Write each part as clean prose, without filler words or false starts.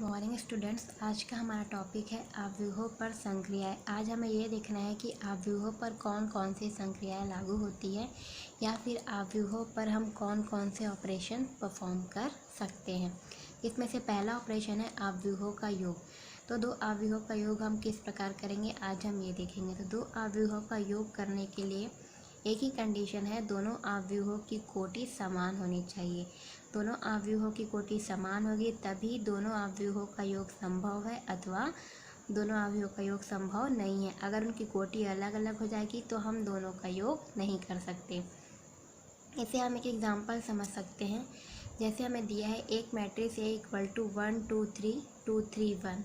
Morning students, आज का हमारा टॉपिक है आव्यूहों पर संक्रियाएं। आज हमें ये देखना है कि आव्यूहों पर कौन कौन सी संक्रियाएं लागू होती है या फिर आव्यूहों पर हम कौन कौन से ऑपरेशन परफॉर्म कर सकते हैं। इसमें से पहला ऑपरेशन है आव्यूहों का योग। तो दो आव्यूहों का योग हम किस प्रकार करेंगे आज हम ये देखेंगे। तो दो आव्यूहों का योग करने के लिए एक ही कंडीशन है, दोनों आव्यूहों की कोटि समान होनी चाहिए। दोनों आव्यूहों की कोटि समान होगी तभी दोनों आव्यूहों का योग संभव है, अथवा दोनों आव्यूहों का योग संभव नहीं है। अगर उनकी कोटि अलग अलग हो जाएगी तो हम दोनों का योग नहीं कर सकते। इसे हम एक एग्जाम्पल समझ सकते हैं। जैसे हमें दिया है एक मैट्रिक्स A इक्वल टू 1 2 3 2 3 1,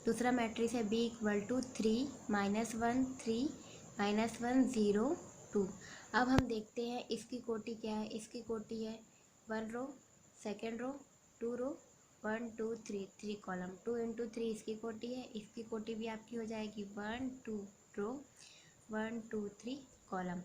दूसरा मैट्रिक्स है B इक्वल टू 3 -1 3 -1 0 2। अब हम देखते हैं इसकी कोटि क्या है। इसकी कोटि है 1 रो, सेकेंड रो, 2 रो, 1 2 3 3 कॉलम, 2 इंटू 3 इसकी कोटि है। इसकी कोटि भी आपकी हो जाएगी 1 2 रो 1 2 3 कॉलम।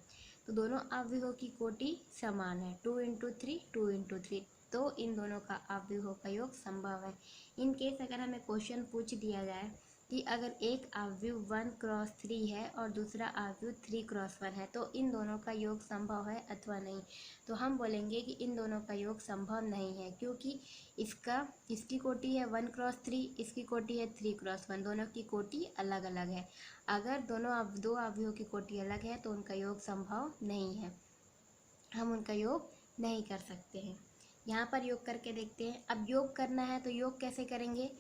तो दोनों आव्यूहों की कोटि समान है, 2 इंटू 3 2 इंटू 3। तो इन दोनों का आव्यूहों का योग संभव है। इन केस अगर हमें क्वेश्चन पूछ दिया जाए कि अगर एक आव्यूह 1 क्रॉस 3 है और दूसरा आव्यूह 3 क्रॉस 1 है तो इन दोनों का योग संभव है अथवा नहीं, तो हम बोलेंगे कि इन दोनों का योग संभव नहीं है, क्योंकि इसकी कोटि है 1 क्रॉस 3, इसकी कोटि है 3 क्रॉस 1, दोनों की कोटि अलग अलग है। अगर दो आव्यूहों की कोटि अलग है तो उनका योग संभव नहीं है, हम उनका योग नहीं कर सकते हैं। यहाँ पर योग करके देखते हैं। अब योग करना है तो योग कैसे करेंगे।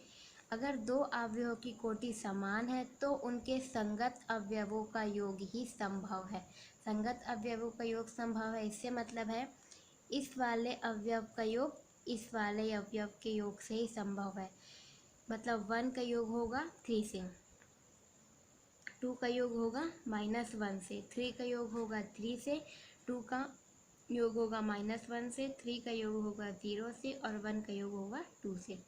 अगर दो अवयवों की कोटि समान है तो उनके संगत अवयवों का योग ही संभव है। संगत अवयवों का योग संभव है, इससे मतलब है इस वाले अवयव का योग इस वाले अवयव के योग से ही संभव है। मतलब 1 का योग होगा 3 से, 2 का योग होगा -1 से, 3 का योग होगा 3 से, 2 का योग होगा -1 से, 3 का योग होगा 0 से और 1 का योग होगा 2 से।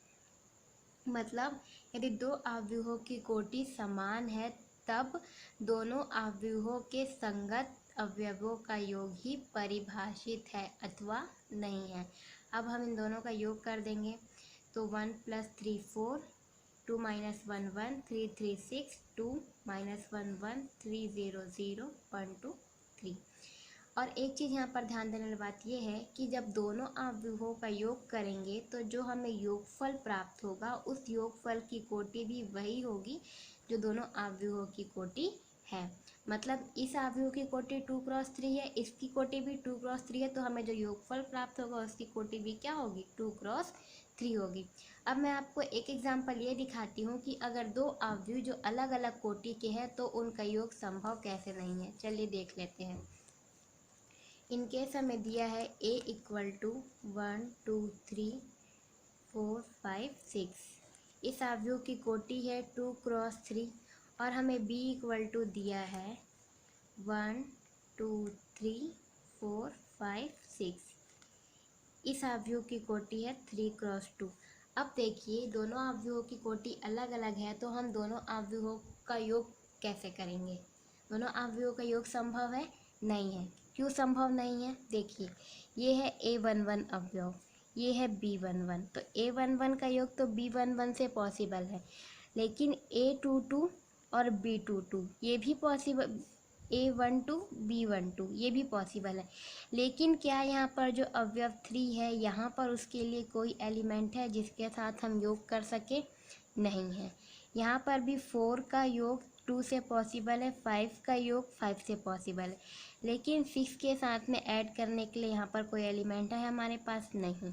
मतलब यदि दो आव्यूहों की कोटि समान है तब दोनों आव्यूहों के संगत अवयवों का योग ही परिभाषित है अथवा नहीं है। अब हम इन दोनों का योग कर देंगे तो 1 + 3 4, 2 - 1 1, 3 3 6, 2 - 1 1, 3 0 0, 1 2 3। और एक चीज़ यहाँ पर ध्यान देने वाली बात यह है कि जब दोनों आव्यूहों का योग करेंगे तो जो हमें योगफल प्राप्त होगा उस योगफल की कोटि भी वही होगी जो दोनों आव्यूहों की कोटि है। मतलब इस आव्यूह की कोटि 2 क्रॉस 3 है, इसकी कोटि भी 2 क्रॉस 3 है, तो हमें जो योगफल प्राप्त होगा उसकी कोटि भी क्या होगी 2 क्रॉस 3 होगी। अब मैं आपको एक एग्जाम्पल ये दिखाती हूँ कि अगर दो आव्यूह जो अलग अलग कोटि के हैं तो उनका योग संभव कैसे नहीं है। चलिए देख लेते हैं। इनकेस हमें दिया है A इक्वल टू 1 2 3 4 5 6, इस आव्यूह की कोटि है 2 क्रॉस 3 और हमें B इक्वल टू दिया है 1 2 3 4 5 6, इस आव्यूह की कोटि है 3 क्रॉस 2। अब देखिए दोनों आव्यूहों की कोटि अलग अलग है तो हम दोनों आव्यूहों का योग कैसे करेंगे। दोनों आव्यूहों का योग संभव है नहीं है। क्यों संभव नहीं है, देखिए ये है A11 अवयव, ये है B11, तो A11 का योग तो B11 से पॉसिबल है, लेकिन A22 और B22 ये भी पॉसिबल, A12 B12 ये भी पॉसिबल है। लेकिन क्या यहाँ पर जो अवयव 3 है यहाँ पर उसके लिए कोई एलिमेंट है जिसके साथ हम योग कर सके, नहीं है। यहाँ पर भी 4 का योग 2 से पॉसिबल है, 5 का योग 5 से पॉसिबल है, लेकिन 6 के साथ में ऐड करने के लिए यहाँ पर कोई एलिमेंट है हमारे पास, नहीं।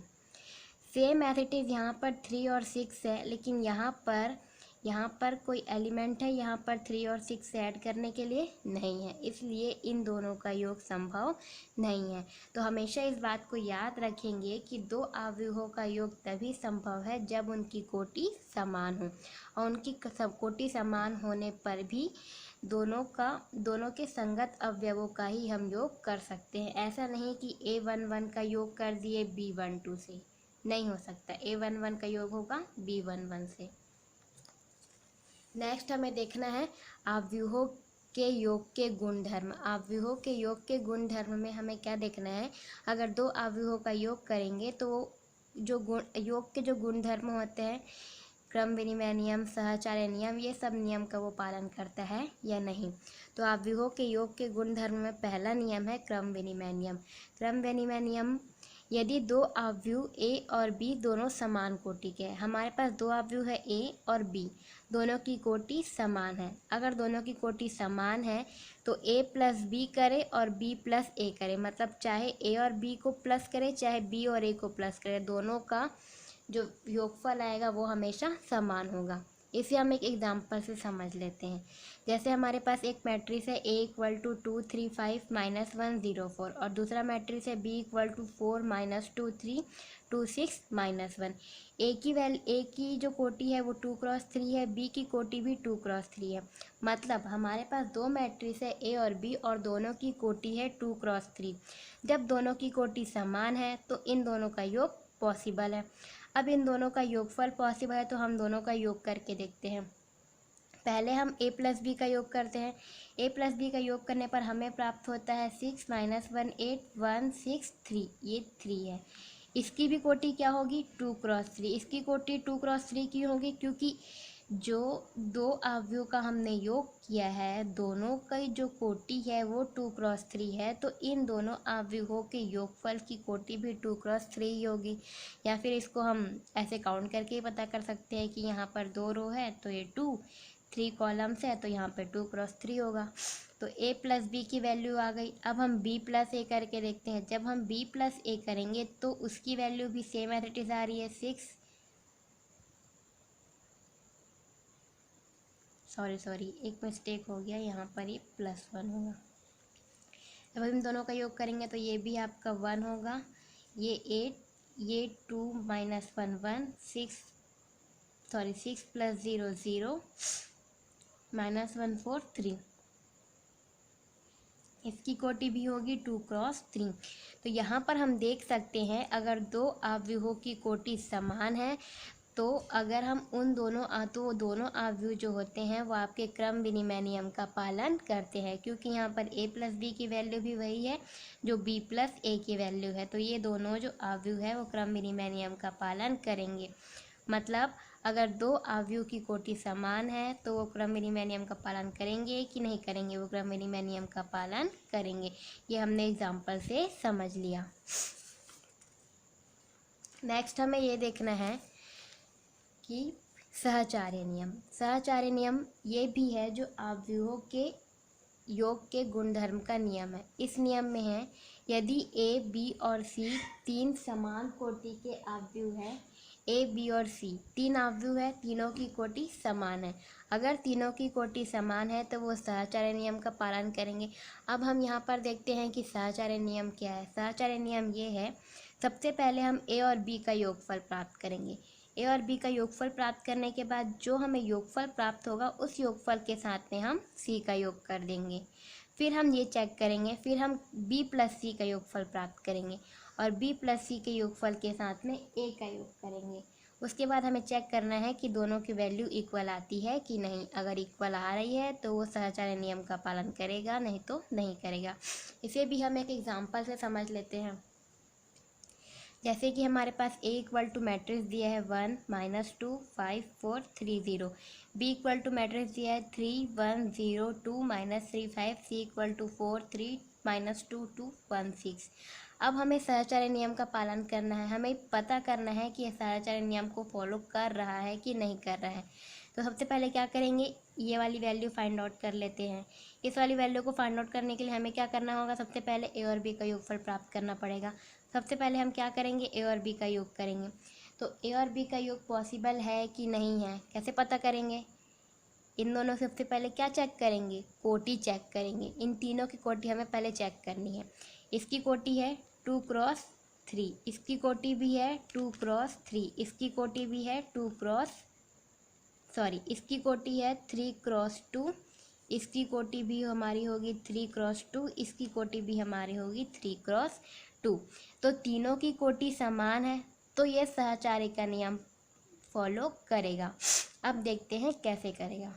सेम एज इट इज़ यहाँ पर 3 और 6 है, लेकिन यहाँ पर कोई एलिमेंट है यहाँ पर 3 और 6 से ऐड करने के लिए नहीं है, इसलिए इन दोनों का योग संभव नहीं है। तो हमेशा इस बात को याद रखेंगे कि दो आव्यूहों का योग तभी संभव है जब उनकी कोटि समान हो, और उनकी कोटि समान होने पर भी दोनों के संगत अवयवों का ही हम योग कर सकते हैं। ऐसा नहीं कि A11 का योग कर दिए B12 से, नहीं हो सकता। A11 का योग होगा B11 से। नेक्स्ट हमें देखना है आव्यूहों के योग के गुणधर्म। आव्यूहों के योग के गुणधर्म में हमें क्या देखना है, अगर दो आव्यूहों का योग करेंगे तो जो योग के जो गुणधर्म होते हैं क्रम विनिमय नियम, सहचार्य नियम, ये सब नियम का वो पालन करता है या नहीं। तो आव्यूहों के योग के गुणधर्म में पहला नियम है क्रम विनिमय नियम। क्रम विनिमय नियम, यदि दो आव्यूह ए और बी दोनों समान कोटि के हैं, हमारे पास दो आव्यूह है ए और बी, दोनों की कोटि समान है। अगर दोनों की कोटि समान है तो ए प्लस बी करे और बी प्लस ए करे, मतलब चाहे ए और बी को प्लस करे चाहे बी और ए को प्लस करे, दोनों का जो योगफल आएगा वो हमेशा समान होगा। इसे हम एक एग्जाम्पल से समझ लेते हैं। जैसे हमारे पास एक मैट्रिक्स है A इक्वल टू 2 3 5 -1 0 4 और दूसरा मैट्रिक्स है B इक्वल टू 4 -2 3 2 6 -1। ए की जो कोटि है वो 2 क्रॉस 3 है, बी की कोटि भी 2 क्रॉस 3 है। मतलब हमारे पास दो मैट्रिक्स है A और B और दोनों की कोटि है 2 क्रॉस 3। जब दोनों की कोटि समान है तो इन दोनों का योग पॉसिबल है। अब इन दोनों का योगफल पॉसिबल है तो हम दोनों का योग करके देखते हैं। पहले हम a प्लस बी का योग करते हैं। a प्लस बी का योग करने पर हमें प्राप्त होता है 6 - 1 8 1 6 3, ये 3 है। इसकी भी कोटि क्या होगी 2 क्रॉस 3। इसकी कोटि 2 क्रॉस 3 की होगी क्योंकि जो दो आव्यूह का हमने योग किया है दोनों की जो कोटि है वो 2 क्रॉस 3 है, तो इन दोनों आव्यूहों के योगफल की कोटि भी 2 क्रॉस 3 ही होगी। या फिर इसको हम ऐसे काउंट करके ही पता कर सकते हैं कि यहाँ पर 2 रो है तो ये 2, 3 कॉलम्स है तो यहाँ पर 2 क्रॉस 3 होगा। तो a प्लस बी की वैल्यू आ गई। अब हम b प्लस ए करके देखते हैं। जब हम b प्लस ए करेंगे तो उसकी वैल्यू भी सेम एज इट इज आ रही है 6, सॉरी एक मिस्टेक हो गया, यहाँ पर ये +1 होगा। जब हम दोनों का योग करेंगे तो ये भी आपका 1 होगा, ये 8, ये 2 - 1 1 6 + 0 0 -1 4 3। इसकी कोटि भी होगी 2 क्रॉस 3। तो यहाँ पर हम देख सकते हैं अगर दो आव्यूहों की कोटि समान है तो अगर हम दोनों आव्यूह जो होते हैं वो आपके क्रम विनिमय नियम का पालन करते हैं, क्योंकि यहाँ पर a प्लस बी की वैल्यू भी वही है जो b प्लस ए की वैल्यू है। तो ये दोनों जो आव्यूह है वो क्रम विनिमय नियम का पालन करेंगे। मतलब अगर दो आव्यूह की कोटि समान है तो वो क्रम विनिमय नियम का पालन करेंगे कि नहीं करेंगे, वो क्रम विनिमय नियम का पालन करेंगे। ये हमने एग्जाम्पल से समझ लिया। नेक्स्ट हमें ये देखना है कि सहचार्य नियम ये भी है जो आव्यूहों के योग के गुणधर्म का नियम है। इस नियम में है यदि a, b और c तीन समान कोटि के आव्यूह है, a, b और c तीन आव्यूह है, तीनों की कोटि समान है। अगर तीनों की कोटि समान है तो वो सहचार्य नियम का पालन करेंगे। अब हम यहाँ पर देखते हैं कि सहचार्य नियम क्या है। सहचार्य नियम ये है, सबसे पहले हम a और b का योगफल प्राप्त करेंगे। ए और बी का योगफल प्राप्त करने के बाद जो हमें योगफल प्राप्त होगा उस योगफल के साथ में हम सी का योग कर देंगे। फिर हम ये चेक करेंगे, फिर हम बी प्लस सी का योगफल प्राप्त करेंगे और बी प्लस सी के योगफल के साथ में ए का योग करेंगे। उसके बाद हमें चेक करना है कि दोनों की वैल्यू इक्वल आती है कि नहीं। अगर इक्वल आ रही है तो वो सहचार्य नियम का पालन करेगा, नहीं तो नहीं करेगा। इसे भी हम एक एग्जाम्पल से समझ लेते हैं। जैसे कि हमारे पास a इक्वल टू मैट्रिक्स दिया है 1 -2 5 4 3 0, b इक्वल टू मैट्रिक्स दिया है 3 1 0 2 -3 5, c इक्वल टू 4 3 -2 2 1 6। अब हमें सहचार्य नियम का पालन करना है। हमें पता करना है कि यह सहचार्य नियम को फॉलो कर रहा है कि नहीं कर रहा है। तो सबसे पहले क्या करेंगे, ये वाली वैल्यू फाइंड आउट कर लेते हैं। इस वाली वैल्यू को फाइंड आउट करने के लिए हमें क्या करना होगा, सबसे पहले ए और बी का योगफल प्राप्त करना पड़ेगा। सबसे पहले हम क्या करेंगे, ए और बी का योग करेंगे। तो ए और बी का योग पॉसिबल है कि नहीं है, कैसे पता करेंगे। इन दोनों से सबसे पहले क्या चेक करेंगे, कोटि चेक करेंगे। इन तीनों की कोटि हमें पहले चेक करनी है। इसकी कोटि है 2 क्रॉस 3, इसकी कोटि भी है 2 क्रॉस 3, इसकी कोटि भी है इसकी कोटि है 3 क्रॉस 2, इसकी कोटि भी हमारी होगी 3 क्रॉस 2, इसकी कोटि भी हमारी होगी 3 क्रॉस 2। तो तीनों की कोटि समान है तो ये सहचार्य का नियम फॉलो करेगा। अब देखते हैं कैसे करेगा।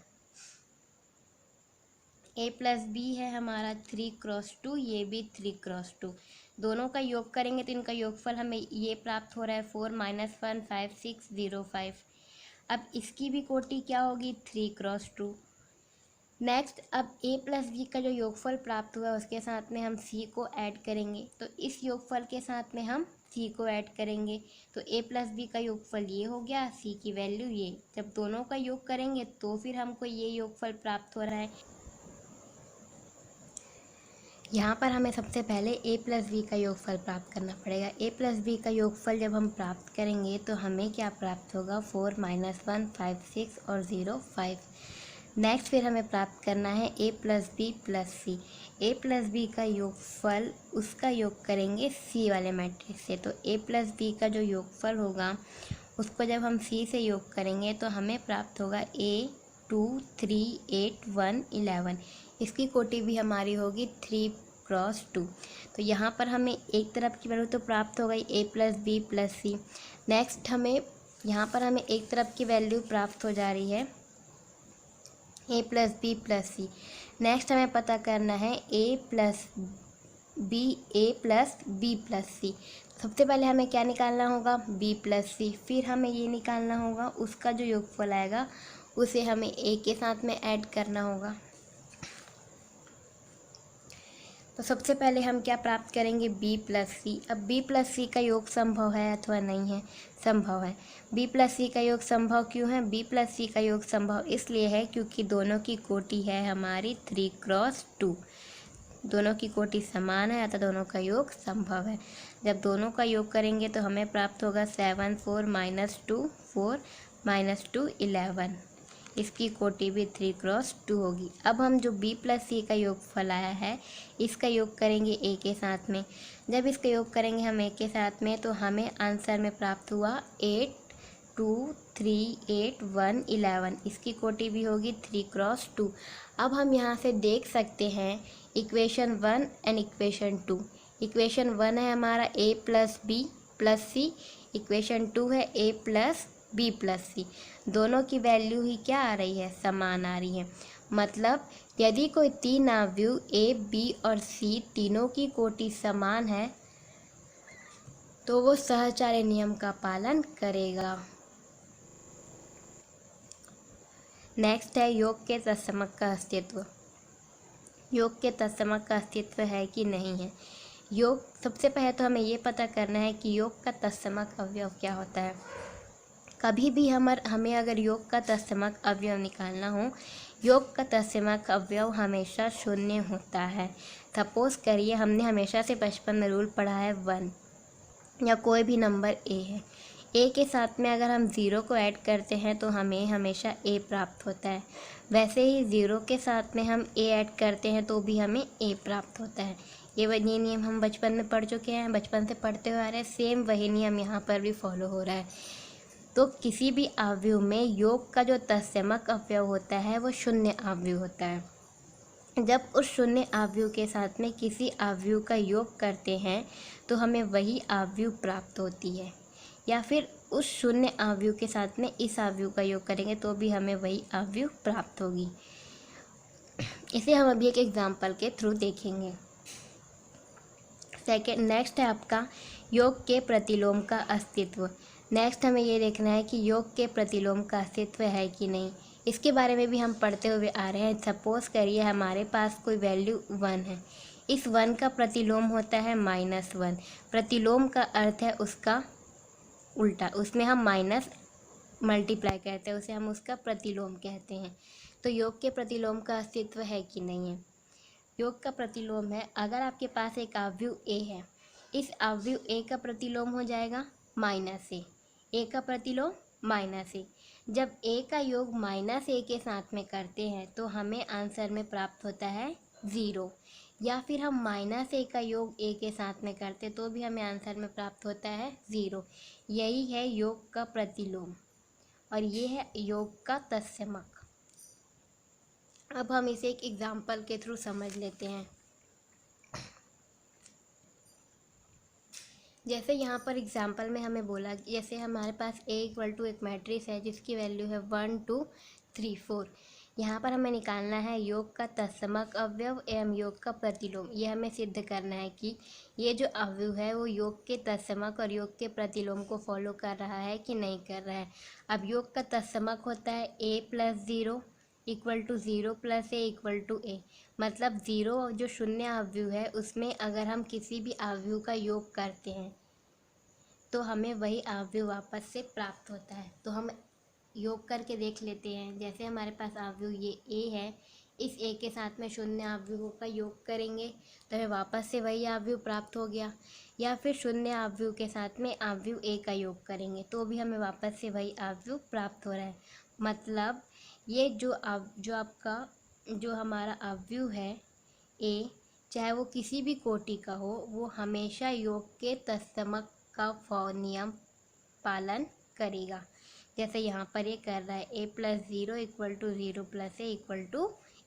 a प्लस बी है हमारा 3 क्रॉस 2, ये भी 3 क्रॉस 2। दोनों का योग करेंगे तो इनका योगफल हमें ये प्राप्त हो रहा है 4 - 1 5 6 0 5। अब इसकी भी कोटि क्या होगी, 3×2। नेक्स्ट, अब a प्लस बी का जो योगफल प्राप्त हुआ उसके साथ में हम c को ऐड करेंगे, तो इस योगफल के साथ में हम c को ऐड करेंगे, तो a प्लस बी का योगफल ये हो गया, c की वैल्यू ये। जब दोनों का योग करेंगे तो फिर हमको ये योगफल प्राप्त हो रहा है। यहाँ पर हमें सबसे पहले a प्लस बी का योगफल प्राप्त करना पड़ेगा। a प्लस बी का योगफल जब हम प्राप्त करेंगे तो हमें क्या प्राप्त होगा, 4 - 1 5 6 और 0 5। नेक्स्ट फिर हमें प्राप्त करना है a plus B plus C. a plus बी का योगफल उसका योग करेंगे c वाले मैट्रिक्स से, तो a प्लस बी का जो योगफल होगा उसको जब हम c से योग करेंगे तो हमें प्राप्त होगा a 2 3 8 1 11। इसकी कोटि भी हमारी होगी 3×2। तो यहाँ पर हमें एक तरफ की वैल्यू तो प्राप्त हो गई a plus B plus C. Next हमें यहाँ पर हमें एक तरफ की वैल्यू प्राप्त हो जा रही है a plus B plus C. Next हमें पता करना है a plus B plus C. सबसे पहले हमें क्या निकालना होगा, b प्लस सी। फिर हमें ये निकालना होगा उसका जो योगफल आएगा उसे हमें a के साथ में ऐड करना होगा। तो सबसे पहले हम क्या प्राप्त करेंगे, b प्लस सी। अब b प्लस सी का योग संभव है अथवा नहीं है, संभव है। b प्लस सी का योग संभव क्यों है, b प्लस सी का योग संभव इसलिए है क्योंकि दोनों की कोटि है हमारी 3×2। दोनों की कोटि समान है अतः दोनों का योग संभव है। जब दोनों का योग करेंगे तो हमें प्राप्त होगा 7 4 -2 4 -2 11। इसकी कोटि भी 3×2 होगी। अब हम जो b प्लस सी का योगफल आया है इसका योग करेंगे a के साथ में। जब इसका योग करेंगे हम a के साथ में तो हमें आंसर में प्राप्त हुआ 8 2 3 8 1 11। इसकी कोटि भी होगी 3×2। अब हम यहाँ से देख सकते हैं इक्वेशन 1 एंड इक्वेशन 2। इक्वेशन 1 है हमारा a plus B plus C, equation 2 है a plus B plus C. दोनों की वैल्यू ही क्या आ रही है, समान आ रही है। मतलब यदि कोई तीन अवयव a, b और c तीनों की कोटि समान है तो वो सहचार्य नियम का पालन करेगा। नेक्स्ट है योग के तत्समक का अस्तित्व। योग के तत्समक का अस्तित्व है कि नहीं है। योग, सबसे पहले तो हमें ये पता करना है कि योग का तत्समक अवयव क्या होता है। कभी भी हमें अगर योग का तत्समक अवयव निकालना हो, योग का तत्समक अवयव हमेशा शून्य होता है। सपोज करिए हमने हमेशा से बचपन में रूल पढ़ा है 1 या कोई भी नंबर a है, a के साथ में अगर हम 0 को ऐड करते हैं तो हमें हमेशा a प्राप्त होता है। वैसे ही 0 के साथ में हम a ऐड करते हैं तो भी हमें a प्राप्त होता है। ये नियम हम बचपन में पढ़ चुके हैं, बचपन से पढ़ते हुए आ रहे हैं। सेम वही नियम यहाँ पर भी फॉलो हो रहा है। तो किसी भी अवयव में योग का जो तत्समक अवयव होता है वो शून्य अवयव होता है। जब उस शून्य अवयव के साथ में किसी अवयव का योग करते हैं तो हमें वही अवयव प्राप्त होती है, या फिर उस शून्य अवयव के साथ में इस अवयव का योग करेंगे तो भी हमें वही अवयव प्राप्त होगी। इसे हम अभी एक एग्जाम्पल के थ्रू देखेंगे। नेक्स्ट है आपका योग के प्रतिलोम का अस्तित्व। नेक्स्ट हमें ये देखना है कि योग के प्रतिलोम का अस्तित्व है कि नहीं। इसके बारे में भी हम पढ़ते हुए आ रहे हैं। सपोज करिए हमारे पास कोई वैल्यू 1 है, इस 1 का प्रतिलोम होता है -1। प्रतिलोम का अर्थ है उसका उल्टा, उसमें हम माइनस मल्टीप्लाई करते हैं, उसे हम उसका प्रतिलोम कहते हैं। तो योग के प्रतिलोम का अस्तित्व है कि नहीं है। योग का प्रतिलोम है, अगर आपके पास एक अवयव a है, इस अवयव a का प्रतिलोम हो जाएगा -a का प्रतिलोम -a। जब a का योग -a के साथ में करते हैं तो हमें आंसर में प्राप्त होता है 0, या फिर हम -a का योग a के साथ में करते तो भी हमें आंसर में प्राप्त होता है 0। यही है योग का प्रतिलोम और ये है योग का तत्समक। अब हम इसे एक एग्जाम्पल के थ्रू समझ लेते हैं। जैसे यहाँ पर एग्जाम्पल में हमें बोला, जैसे हमारे पास a = एक मैट्रिक्स है जिसकी वैल्यू है 1 2 3 4। यहाँ पर हमें निकालना है योग का तत्समक अवयव एवं योग का प्रतिलोम। ये हमें सिद्ध करना है कि ये जो अवयव है वो योग के तत्समक और योग के प्रतिलोम को फॉलो कर रहा है कि नहीं कर रहा है। अब योग का तत्समक होता है a + 0 = 0 + a = a। मतलब 0 जो शून्य अवयव है उसमें अगर हम किसी भी अवयव का योग करते हैं तो हमें वही अवयव वापस से प्राप्त होता है। तो हम योग करके देख लेते हैं। जैसे हमारे पास अवयव ये a है, इस a के साथ में शून्य अवयवों का योग करेंगे तो हमें वापस से वही अवयव प्राप्त हो गया। या फिर शून्य अवयव के साथ में अवयव a का योग करेंगे तो भी हमें वापस से वही अवयव प्राप्त हो रहा है। मतलब ये जो हमारा अवयव है a, चाहे वो किसी भी कोटि का हो, वो हमेशा योग के तत्समक का नियम पालन करेगा। जैसे यहाँ पर ये कर रहा है a + 0 = 0 + a =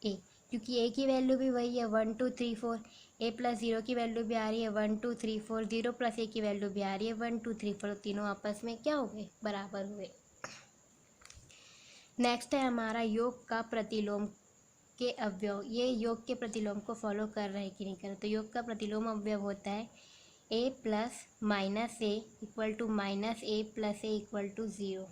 a, क्योंकि a की वैल्यू भी वही है 1 2 3 4। a + 0 की वैल्यू भी आ रही है 1 2 3 4, 0 + a की वैल्यू भी आ रही है 1 2 3 4। तीनों आपस में क्या हो गए, बराबर हुए। नेक्स्ट है हमारा योग का प्रतिलोम के अवयव। ये योग के प्रतिलोम को फॉलो कर रहे हैं कि नहीं कर रहे। तो योग का प्रतिलोम अवयव होता है a + -a = -a + a = 0।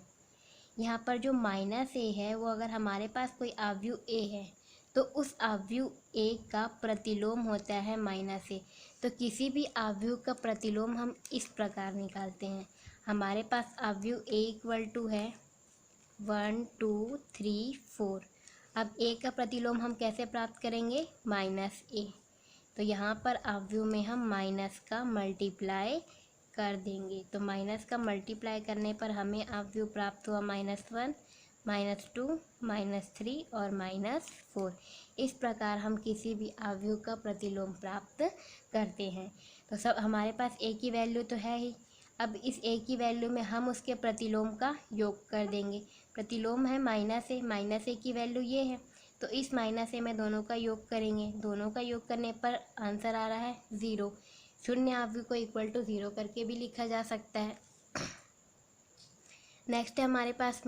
यहाँ पर जो -a है वो अगर हमारे पास कोई अवयव a है तो उस अवयव a का प्रतिलोम होता है -a। तो किसी भी अवयव का प्रतिलोम हम इस प्रकार निकालते हैं। हमारे पास अवयव a = है 1 2 3 4। अब a का प्रतिलोम हम कैसे प्राप्त करेंगे, -a। तो यहाँ पर अवयव में हम माइनस का मल्टीप्लाई कर देंगे। तो माइनस का मल्टीप्लाई करने पर हमें अवयव प्राप्त हुआ -1 -2 -3 और -4। इस प्रकार हम किसी भी अवयव का प्रतिलोम प्राप्त करते हैं। तो सब हमारे पास a की वैल्यू तो है ही। अब इस a की वैल्यू में हम उसके प्रतिलोम का योग कर देंगे। प्रतिलोम है -a की वैल्यू ये है, तो इस -a में दोनों का योग करेंगे। दोनों का योग करने पर आंसर आ रहा है 0। शून्य अवयव को =0 करके भी लिखा जा सकता है। नेक्स्ट है हमारे पास -a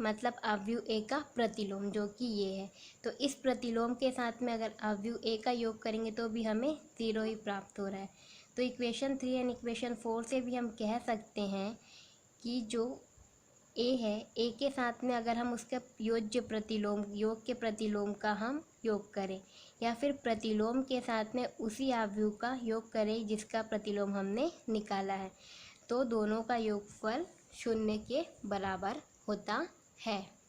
मतलब अवयव a का प्रतिलोम, जो कि ये है। तो इस प्रतिलोम के साथ में अगर अवयव a का योग करेंगे तो भी हमें 0 ही प्राप्त हो रहा है। तो इक्वेशन 3 एंड इक्वेशन 4 से भी हम कह सकते हैं कि जो a है, a के साथ में अगर हम उसका योग के प्रतिलोम का हम योग करें या फिर प्रतिलोम के साथ में उसी अवयव का योग करें जिसका प्रतिलोम हमने निकाला है, तो दोनों का योगफल 0 के बराबर होता है।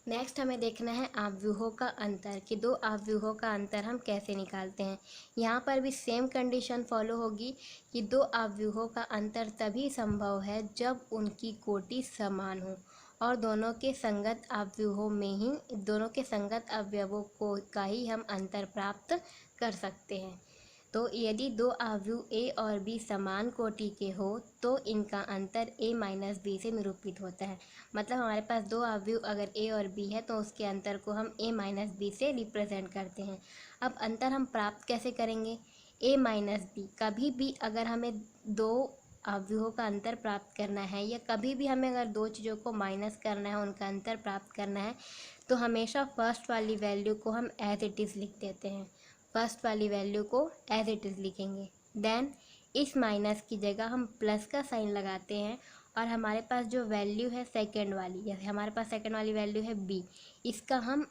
नेक्स्ट हमें देखना है अवयवों का अंतर, कि दो अवयवों का अंतर हम कैसे निकालते हैं। यहाँ पर भी सेम कंडीशन फॉलो होगी कि दो अवयवों का अंतर तभी संभव है जब उनकी कोटि समान हो और दोनों के संगत अवयवों का ही हम अंतर प्राप्त कर सकते हैं। तो यदि दो अवयव a और b समान कोटि के हो तो इनका अंतर a - b से निरूपित होता है। मतलब हमारे पास दो अवयव अगर a और b है तो उसके अंतर को हम a - b से रिप्रेजेंट करते हैं। अब अंतर हम प्राप्त कैसे करेंगे, a - b। कभी भी अगर हमें दो अवयवों का अंतर प्राप्त करना है या कभी भी हमें अगर दो चीज़ों को माइनस करना है, उनका अंतर प्राप्त करना है, तो हमेशा फर्स्ट वाली वैल्यू को हम एज इट इज़ लिख देते हैं। फर्स्ट वाली वैल्यू को एज इट इज़ लिखेंगे। देन इस माइनस की जगह हम प्लस का साइन लगाते हैं और हमारे पास जो वैल्यू है सेकंड वाली, जैसे हमारे पास सेकंड वाली वैल्यू है b, इसका हम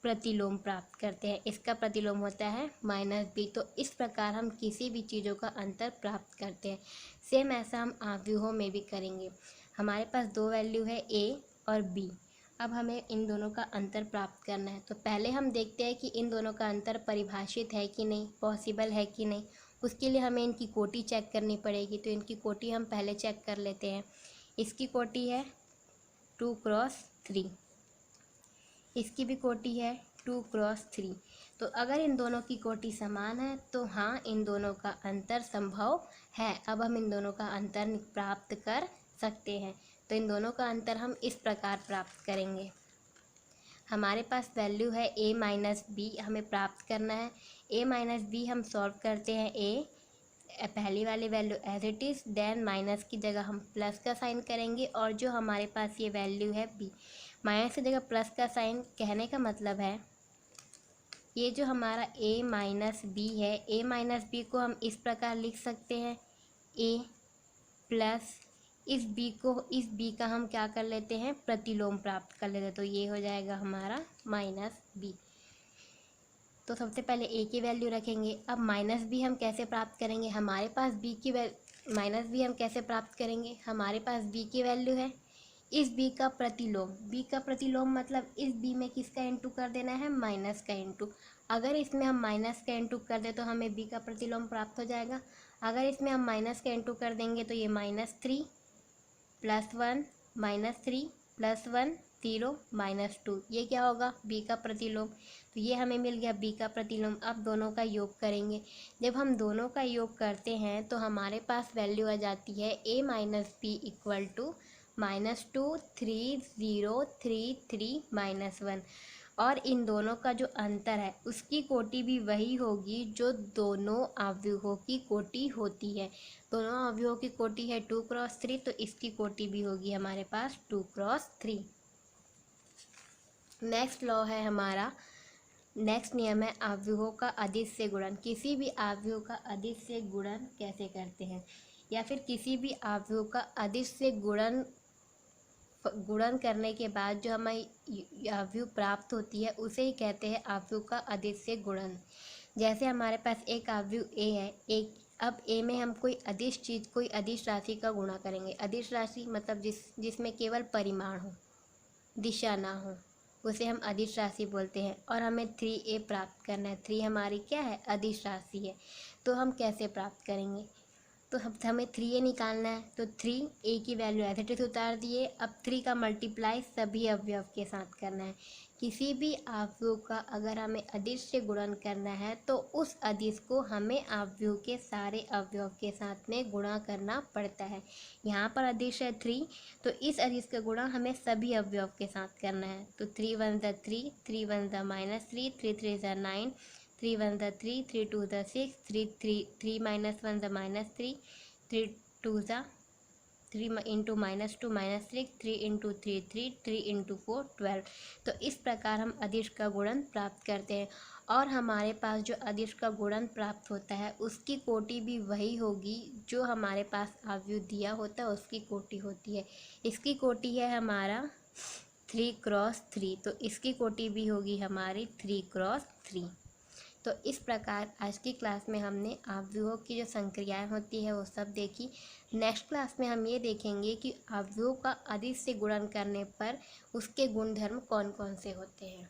प्रतिलोम प्राप्त करते हैं। इसका प्रतिलोम होता है -b। तो इस प्रकार हम किसी भी चीज़ों का अंतर प्राप्त करते हैं। सेम ऐसा हम अवयवों में भी करेंगे। हमारे पास दो वैल्यू है a और b। अब हमें इन दोनों का अंतर प्राप्त करना है। तो पहले हम देखते हैं कि इन दोनों का अंतर परिभाषित है कि नहीं, पॉसिबल है कि नहीं। उसके लिए हमें इनकी कोटि चेक करनी पड़ेगी। तो इनकी कोटि हम पहले चेक कर लेते हैं। इसकी कोटि है 2 × 3, इसकी भी कोटि है 2 × 3। तो अगर इन दोनों की कोटि समान है तो हाँ, इन दोनों का अंतर संभव है। अब हम इन दोनों का अंतर प्राप्त कर सकते हैं। तो इन दोनों का अंतर हम इस प्रकार प्राप्त करेंगे। हमारे पास वैल्यू है a - b, हमें प्राप्त करना है। a - b हम सॉल्व करते हैं पहली वाली value as it is, then minus की जगह हम प्लस का साइन करेंगे, और जो हमारे पास ये वैल्यू है बी, माइनस की जगह प्लस का साइन, कहने का मतलब है ये जो हमारा ए माइनस बी है, ए माइनस बी को हम इस प्रकार लिख सकते हैं, ए प्लस इस बी का हम क्या कर लेते हैं, प्रतिलोम प्राप्त कर लेते हैं, तो ये हो जाएगा हमारा माइनस बी। तो सबसे पहले ए की वैल्यू रखेंगे। अब माइनस बी हम कैसे प्राप्त करेंगे, हमारे पास बी की माइनस बी हम कैसे प्राप्त करेंगे, हमारे पास बी की वैल्यू है, इस बी का प्रतिलोम मतलब इस बी में किसका इंटू कर देना है, माइनस का इंटू। अगर इसमें हम माइनस का इंटू कर दें तो हमें बी का प्रतिलोम प्राप्त हो जाएगा। अगर इसमें हम माइनस का इंटू कर देंगे तो ये -3 + 1 -3 + 1 0 -2, ये क्या होगा, बी का प्रतिलोम। तो ये हमें मिल गया बी का प्रतिलोम। अब दोनों का योग करेंगे। जब हम दोनों का योग करते हैं तो हमारे पास वैल्यू आ जाती है a - b = -2 3 0 3 3 -1। और इन दोनों का जो अंतर है उसकी कोटि भी वही होगी जो दोनों अवयवों की कोटि होती है। दोनों अवयवों की कोटि है 2 × 3, तो इसकी कोटि भी होगी हमारे पास 2 × 3। नेक्स्ट लॉ है हमारा, नेक्स्ट नियम है अवयवों का अदिश से गुणन। किसी भी अवयव का अदिश से गुणन कैसे करते हैं, या फिर किसी भी अवयव का अदिश से गुणन करने के बाद जो हमें अवयव प्राप्त होती है उसे ही कहते हैं अवयव का अदिश से गुणन। जैसे हमारे पास एक अवयव ए है, अब ए में हम कोई अदिश राशि का गुणा करेंगे। अदिश राशि मतलब जिसमें केवल परिमाण हो, दिशा ना हो, उसे हम अदिश राशि बोलते हैं। और हमें 3a प्राप्त करना है। 3 हमारी क्या है, अदिश राशि है। तो हम कैसे प्राप्त करेंगे, तो हमें 3a निकालना है। तो 3a की वैल्यू एज इट इज उतार दिए। अब 3 का मल्टीप्लाई सभी अवयव के साथ करना है। किसी भी अवयव का अगर हमें अदिश से गुणन करना है तो उस अदिश को हमें अवयव के सारे अवयव के साथ में गुणा करना पड़ता है। यहाँ पर अदिश है 3, तो इस अदिश का गुणा हमें सभी अवयव के साथ करना है। तो 3 × 1 = 3, 3 × 1 = -3, 3 × 3 = 9, 3 × 1 = 3, 3 × 2 = 6, 3 - 1 = -3, 3 × 2 = 3 × -2 -6, 3 × 3 3, 3 × 4 12। तो इस प्रकार हम अदिश का गुणन प्राप्त करते हैं। और हमारे पास जो अदिश का गुणन प्राप्त होता है उसकी कोटि भी वही होगी जो हमारे पास अवयव दिया होता है उसकी कोटि होती है। इसकी कोटि है हमारा 3 × 3, तो इसकी कोटि भी होगी हमारी 3 × 3। तो इस प्रकार आज की क्लास में हमने अवयवों की जो संक्रियाएं होती है वो सब देखी। नेक्स्ट क्लास में हम ये देखेंगे कि अवयवों का अदिश से गुणन करने पर उसके गुणधर्म कौन कौन से होते हैं।